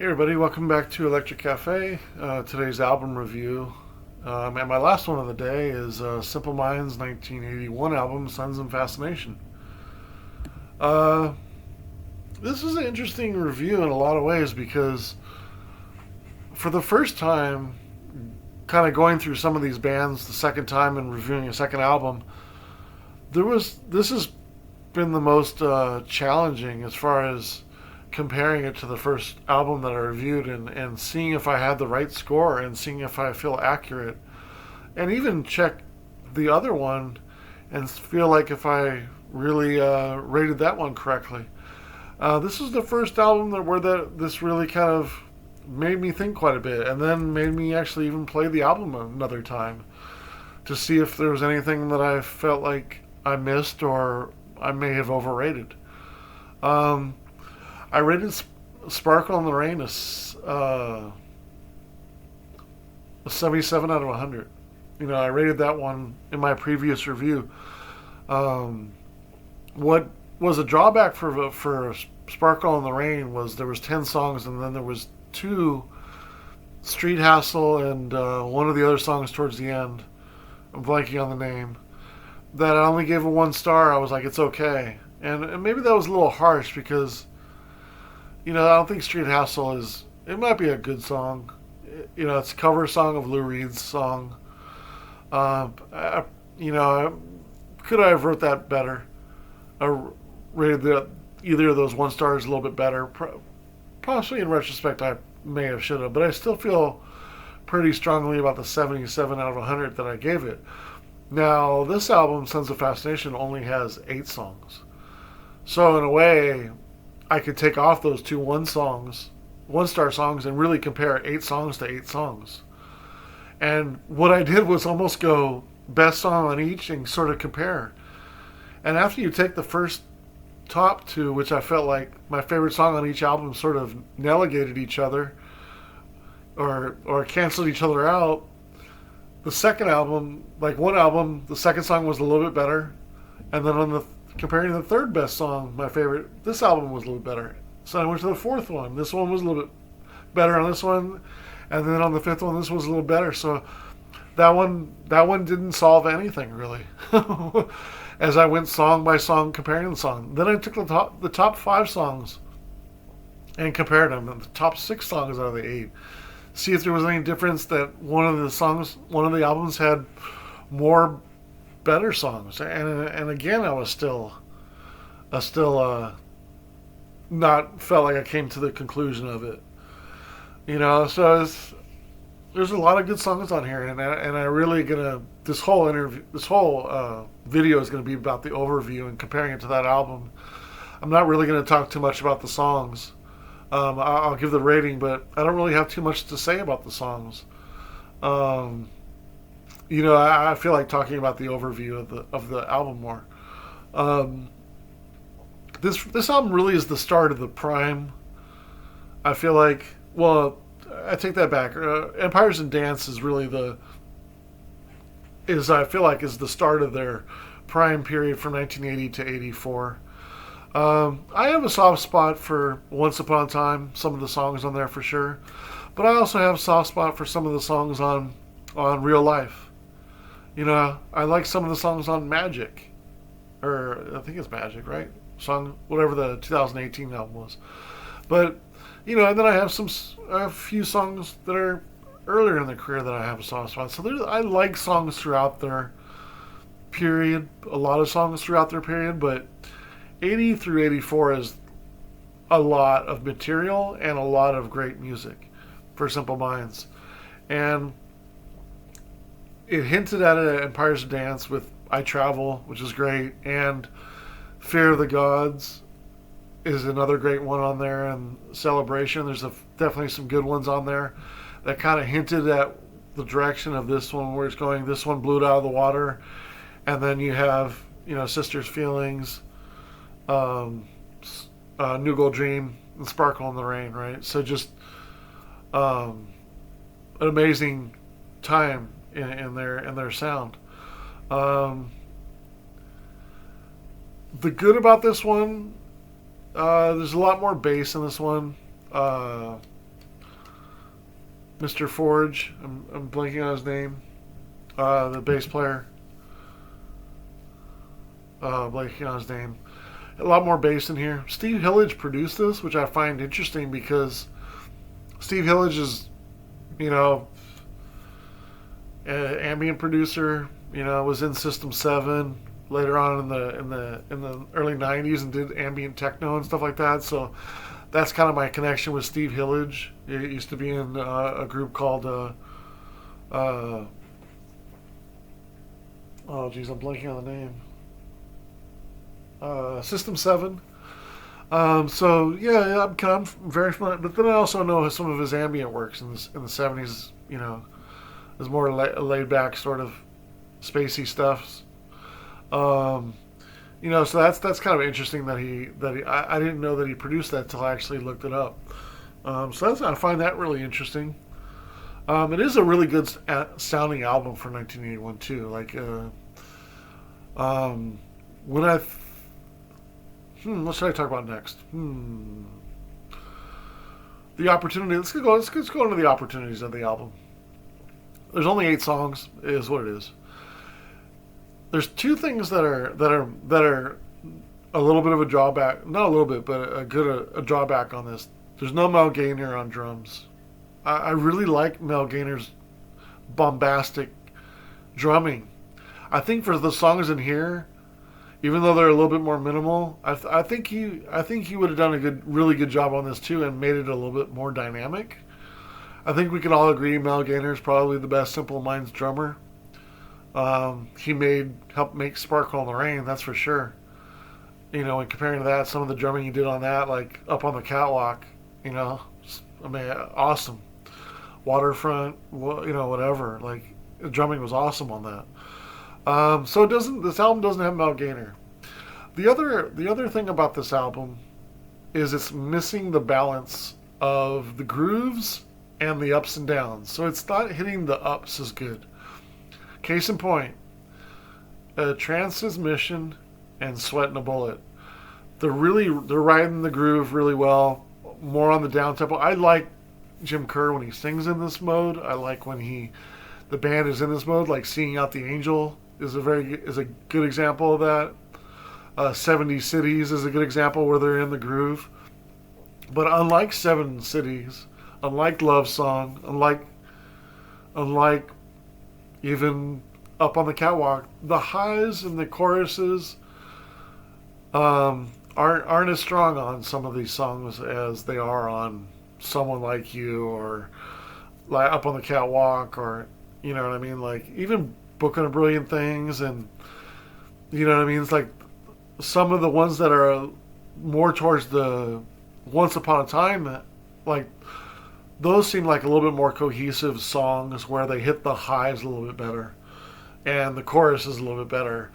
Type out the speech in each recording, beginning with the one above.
Hey everybody, welcome back to Electric Cafe. Today's album review, and my last one of the day is Simple Minds' 1981 album, Sons and Fascination. Uh, this is an interesting review in a lot of ways because for the first time, kind of going through some of these bands the second time and reviewing a second album, this has been the most challenging as far as comparing it to the first album that I reviewed and seeing if I had the right score and seeing if I feel accurate and even check the other one and feel like if I really rated that one correctly. This is the first album this really kind of made me think quite a bit and then made me actually even play the album another time to see if there was anything that I felt like I missed or I may have overrated. Um, I rated Sparkle in the Rain a 77 out of 100. I rated that one in my previous review. Um, what was a drawback for Sparkle in the Rain was there was 10 songs and then there was two Street Hassle and one of the other songs towards the end. I'm blanking on the name. That I only gave a 1 star. I was like, it's okay. And maybe that was a little harsh because I don't think Street Hassle is. It might be a good song. It's a cover song of Lou Reed's song. I, could I have wrote that better? I rated either of those 1 stars a little bit better. Possibly in retrospect, I may have should have, but I still feel pretty strongly about the 77 out of 100 that I gave it. Now, this album, Sons of Fascination, only has 8 songs. So in a way, I could take off those two 1 star songs, and really compare 8 songs to 8 songs. And what I did was almost go best song on each and sort of compare. And after you take the first top two, which I felt like my favorite song on each album sort of negated each other or canceled each other out, the second album, like one album, the second song was a little bit better. And then comparing the third best song, my favorite, this album was a little bit better. So I went to the fourth one. This one was a little bit better on this one, and then on the fifth one, this was a little better. So that one didn't solve anything really. As I went song by song comparing the song, then I took the top 5 songs and compared them, and the top 6 songs out of the 8. See if there was any difference that one of the albums had more better songs, and again I was still not felt like I came to the conclusion of it. So there's a lot of good songs on here, and I really this whole video is gonna be about the overview and comparing it to that album. I'm not really gonna talk too much about the songs. I'll give the rating, but I don't really have too much to say about the songs. I feel like talking about the overview of the album more. This album really is the start of the prime. I feel like, well, I take that back. Empires and Dance is really I feel like is the start of their prime period from 1980 to 84. I have a soft spot for Once Upon a Time, some of the songs on there for sure, but I also have a soft spot for some of the songs on Real Life. I like some of the songs on Magic, or I think it's Magic, right? Song, whatever the 2018 album was. But, and then I have a few songs that are earlier in their career that I have a soft spot. So I like songs throughout their period, a lot of songs throughout their period, but 80 through 84 is a lot of material and a lot of great music for Simple Minds. And it hinted at it at Empires of Dance with I Travel, which is great, and Fear of the Gods is another great one on there, and Celebration. There's definitely some good ones on there that kind of hinted at the direction of this one, where it's going. This one blew it out of the water, and then you have Sister's Feelings, New Gold Dream, and Sparkle in the Rain, right? So just an amazing time in their sound. The good about this one, there's a lot more bass in this one. Mr. Forge. I'm blanking on his name. The bass player. Blanking on his name. A lot more bass in here. Steve Hillage produced this, which I find interesting because Steve Hillage is, you know, an ambient producer. You know, was in System 7 later on in the early '90s and did ambient techno and stuff like that. So that's kind of my connection with Steve Hillage. He used to be in a group called oh geez, I'm blanking on the name. System 7. So yeah, I'm very familiar, but then I also know some of his ambient works in the '70s. You know, is more laid back sort of spacey stuff. Um, you know, so that's kind of interesting I didn't know that he produced that till I actually looked it up. I find that really interesting. It is a really good sounding album for 1981 too. Like when I what should I talk about next? The opportunity. Let's go into the opportunities of the album. There's only 8 songs, is what it is. There's 2 things that are a little bit of a drawback. Not a little bit, but a drawback on this. There's no Mel Gaynor on drums. I really like Mel Gaynor's bombastic drumming. I think for the songs in here, even though they're a little bit more minimal, I think he would have done a really good job on this too, and made it a little bit more dynamic. I think we can all agree Mel Gaynor is probably the best Simple Minds drummer. He helped make Sparkle in the Rain, that's for sure. You know, and comparing to that, some of the drumming he did on that, like Up on the Catwalk, you know, I mean, awesome. Waterfront, you know, whatever. Like, the drumming was awesome on that. So this album doesn't have Mel Gaynor. The other thing about this album is it's missing the balance of the grooves and the ups and downs. So it's not hitting the ups as good. Case in point, Transmission and Sweatin' a Bullet. They're riding the groove really well. More on the down tempo. I like Jim Kerr when he sings in this mode. I like when the band is in this mode. Like Seeing Out the Angel is a good example of that. 70 Cities is a good example where they're in the groove. But unlike 7 Cities, unlike Love Song, unlike even Up on the Catwalk, the highs and the choruses aren't as strong on some of these songs as they are on Someone Like You or like Up on the Catwalk, or you know what I mean, like even Booking a Brilliant Things, and you know what I mean. It's like some of the ones that are more towards the Once Upon a Time, like those seem like a little bit more cohesive songs where they hit the highs a little bit better and the chorus is a little bit better.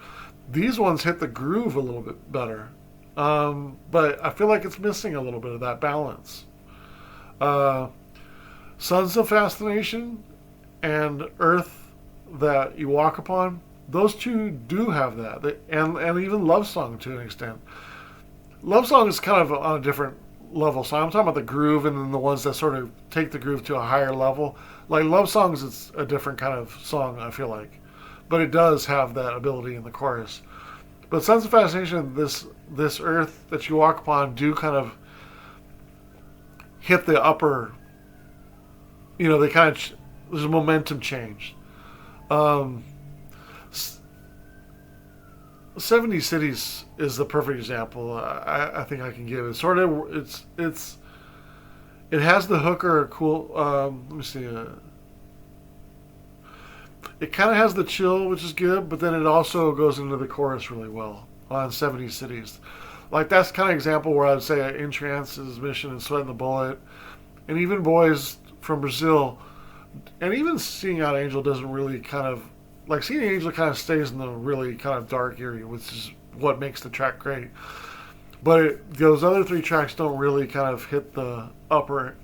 These ones hit the groove a little bit better, but I feel like it's missing a little bit of that balance. Sons of Fascination and Earth That You Walk Upon, those 2 do have that, and even Love Song to an extent. Love Song is kind of on a different level, so I'm talking about the groove and then the ones that sort of take the groove to a higher level. Like Love Songs, it's a different kind of song, I feel like, but it does have that ability in the chorus. But Sons of Fascination, this Earth That You Walk Upon, do kind of hit the upper, you know, they kind of there's a momentum change. 70 Cities is the perfect example. I think I can give it. Sort of, it has the hooker cool. Let me see. It kind of has the chill, which is good, but then it also goes into the chorus really well on 70 Cities. Like that's kind of example where I'd say In Transmission and Sweatin' the Bullet, and even Boys from Brazil, and even Seeing Out Angel doesn't really kind of. Like, Seeing Angel kind of stays in the really kind of dark area, which is what makes the track great. But those other 3 tracks don't really kind of hit the upper,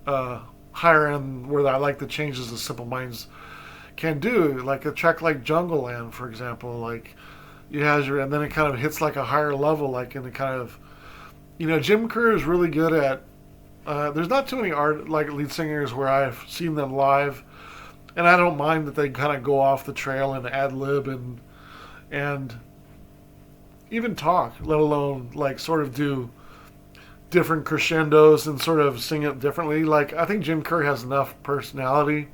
higher end where I like the changes that Simple Minds can do. Like a track like Jungle Land, for example, like it has and then it kind of hits like a higher level, like in the kind of, you know, Jim Kerr is really good at There's not too many lead singers where I've seen them live, and I don't mind that they kind of go off the trail and ad lib and even talk, let alone like sort of do different crescendos and sort of sing it differently. Like I think Jim Kerr has enough personality,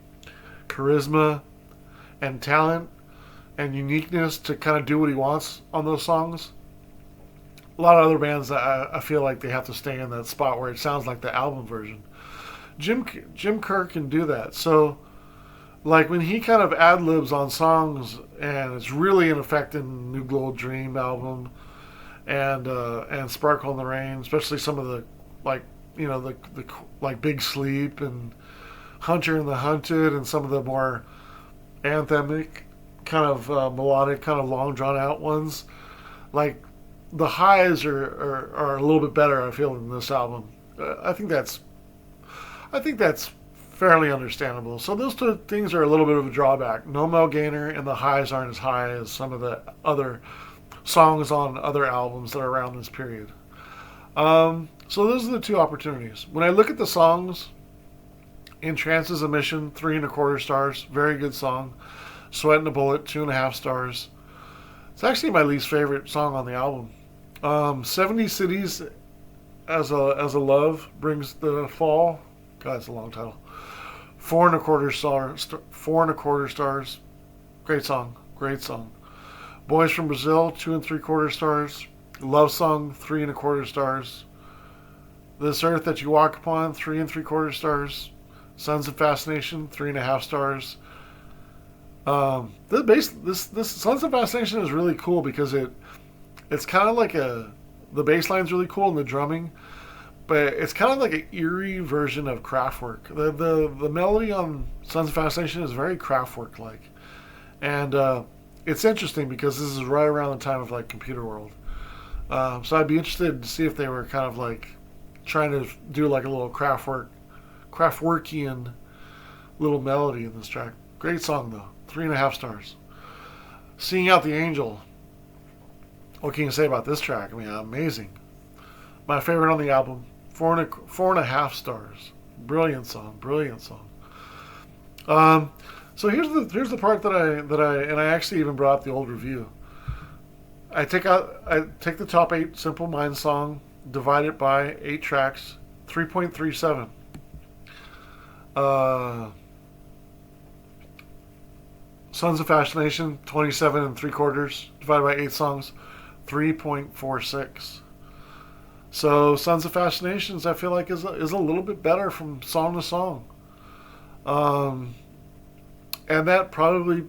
charisma, and talent and uniqueness to kind of do what he wants on those songs. A lot of other bands, I feel like they have to stay in that spot where it sounds like the album version. Jim Kerr can do that. So, like when he kind of ad libs on songs, and it's really in effect in New Gold Dream album and Sparkle in the Rain, especially some of the like the like Big Sleep and Hunter and the Hunted and some of the more anthemic kind of melodic, kind of long drawn out ones. Like the highs are a little bit better, I feel, in this album. I think that's fairly understandable. So those two things are a little bit of a drawback. No Mel Gaynor, and the highs aren't as high as some of the other songs on other albums that are around this period. So those are the two opportunities. When I look at the songs, In Trance's Emission, 3.25 stars, very good song. Sweat and a Bullet, 2.5 stars. It's actually my least favorite song on the album. 70 Cities as a Love Brings the Fall. God, it's a long title. 4.25 stars. 4.25 stars. Great song. Great song. Boys from Brazil, 2.75 stars. Love Song, 3.25 stars. This Earth That You Walk Upon, 3.75 stars. Sons and Fascination, 3.5 stars. This Sons of Fascination is really cool because it's kind of like the bass line's really cool and the drumming, but it's kind of like an eerie version of Kraftwerk. The melody on Sons of Fascination is very Kraftwerk like, and it's interesting because this is right around the time of like Computer World. So I'd be interested to see if they were kind of like trying to do like a little Kraftwerkian little melody in this track. Great song though. 3.5 stars. Seeing Out the Angel. What can you say about this track? I mean, amazing. My favorite on the album. 4.5 stars. Brilliant song. Brilliant song. So here's the part that I actually even brought up the old review. I take the top 8 Simple Minds song, divide it by 8 tracks, 3.37. Sons of Fascination, 27.75, divided by 8 songs, 3.46. So Sons of Fascinations, I feel like is a little bit better from song to song, and that probably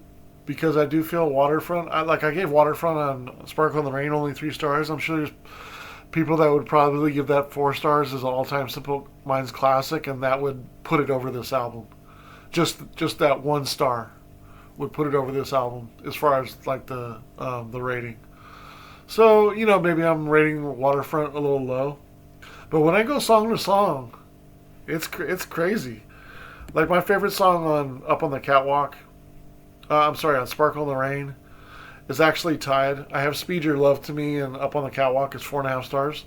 because I do feel Waterfront. I gave Waterfront on Sparkle in the Rain only 3 stars. I'm sure there's people that would probably give that 4 stars as an all-time Simple Minds classic, and that would put it over this album. Just that 1 star would put it over this album as far as like the rating. So maybe I'm rating Waterfront a little low, but when I go song to song, it's crazy. Like my favorite song on Up on the Catwalk, on Sparkle in the Rain, is actually tied. I have Speed Your Love to Me and Up on the Catwalk is 4.5 stars.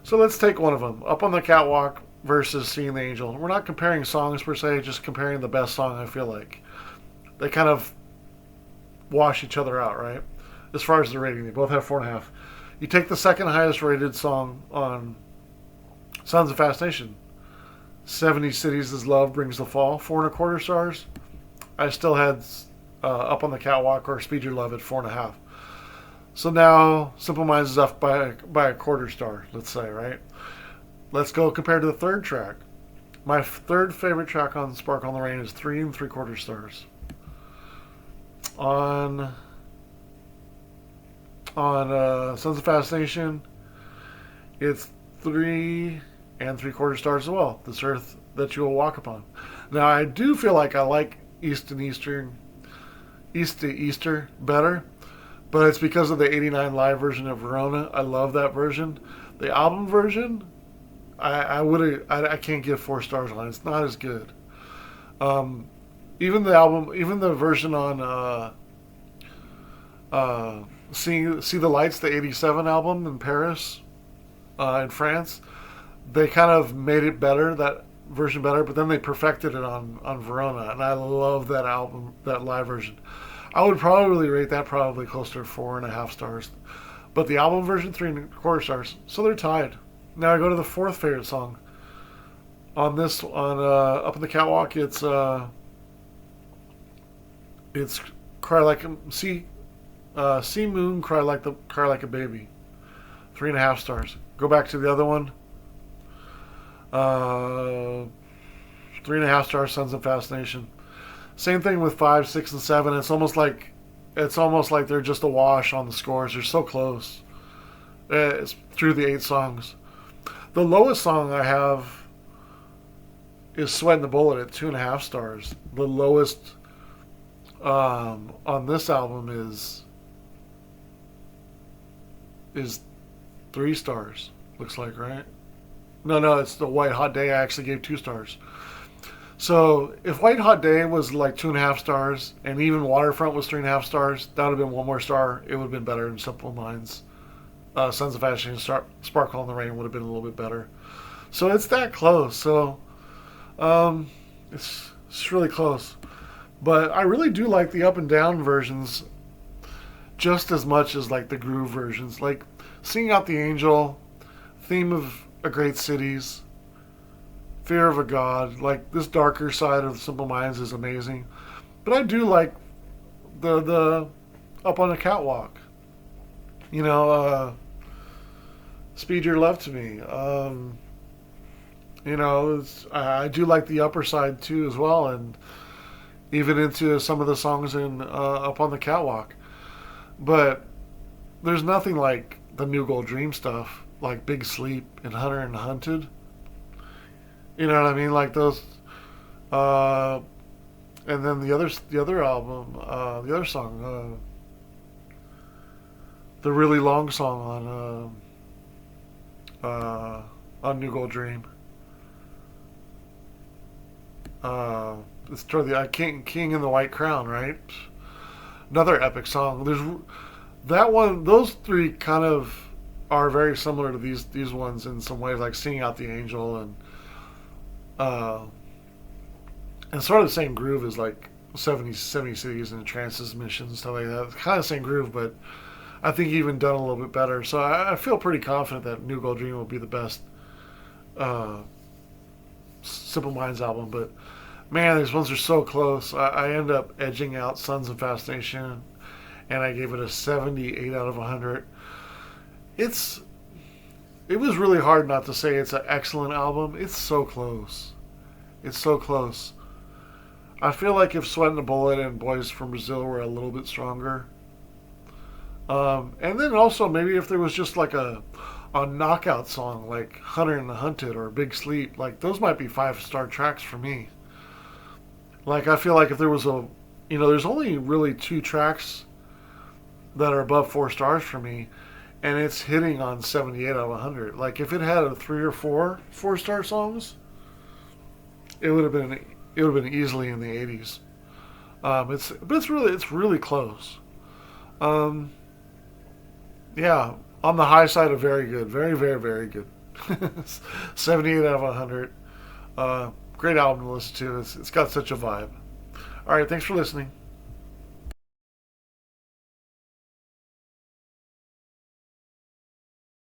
So let's take one of them. Up on the Catwalk versus Seeing the Angel. We're not comparing songs per se, just comparing the best song. I feel like they kind of wash each other out, right? As far as the rating, they both have 4.5. You take the second highest rated song on Sons of Fascination, 70 Cities as Love Brings the Fall, 4.25 stars. I still had Up on the Catwalk or Speed Your Love at 4.5. So now Simple Minds is up by a quarter star, let's say, right? Let's go compared to the third track. My third favorite track on Sparkle in the Rain is 3.75 stars. On Sons of Fascination, it's 3.75 stars as well. This Earth That You Will Walk Upon. Now I do feel like I like East to Easter better, but it's because of the '89 live version of Verona. I love that version. The album version, I can't give 4 stars on it. It's not as good. Even the version on See the Lights, the '87 album in Paris, in France, they kind of made it better, that version better, but then they perfected it on Verona, and I love that album, that live version. I would probably rate that probably closer to 4.5 stars, but the album version 3.25 stars. So they're tied. Now I go to the fourth favorite song on this on Up in the Catwalk. It's Cry Like a Sea Moon, Cry Like a Baby. 3.5 stars. Go back to the other one. 3.5 stars. Sons and Fascination. Same thing with 5, 6, and 7. It's almost like they're just a wash on the scores. They're so close. It's through the 8 songs. The lowest song I have is "Sweating the Bullet" at 2.5 stars. The lowest on this album is 3 stars. Looks like, right? No, it's the White Hot Day. I actually gave 2 stars. So if White Hot Day was like 2.5 stars, and even Waterfront was 3.5 stars, that would have been 1 more star. It would have been better than Simple Minds. Sons of Fascination, Sparkle in the Rain would have been a little bit better. So it's that close. So it's really close. But I really do like the up and down versions just as much as like the groove versions. Like Sing Out the Angel, Theme of a Great Cities, Fear of a God. Like this darker side of Simple Minds is amazing. But I do like the Up on the Catwalk. You know, Speed Your Love to Me. I do like the upper side too as well, and even into some of the songs in Up on the Catwalk. But there's nothing like the New Gold Dream stuff, like Big Sleep and Hunter and Hunted. You know what I mean? Like those. And then the other album, the other song, the really long song on New Gold Dream. It's toward the King in the White Crown, right? Another epic song. There's that one. Those 3 kind of are very similar to these ones in some ways, like Singing Out the Angel and sort of the same groove as like 70 Cities and Transmission and stuff like that. It's kind of the same groove, but I think even done a little bit better. So I feel pretty confident that New Gold Dream will be the best Simple Minds album. But man, these ones are so close. I end up edging out Sons of Fascination, and I gave it a 78 out of 100. It was really hard not to say it's an excellent album. It's so close. It's so close. I feel like if Sweating the Bullet and Boys from Brazil were a little bit stronger. And then also maybe if there was just like a knockout song like Hunter and the Hunted or Big Sleep, like those might be 5-star tracks for me. Like I feel like if there was there's only really 2 tracks that are above 4 stars for me, and it's hitting on 78 out of 100. Like if it had a 3 or 4 4-star songs, it would have been easily in the 80s. It's really close. Yeah, on the high side of very good, very very very good. 78 out of 100. Great album to listen to. It's got such a vibe. All right, thanks for listening.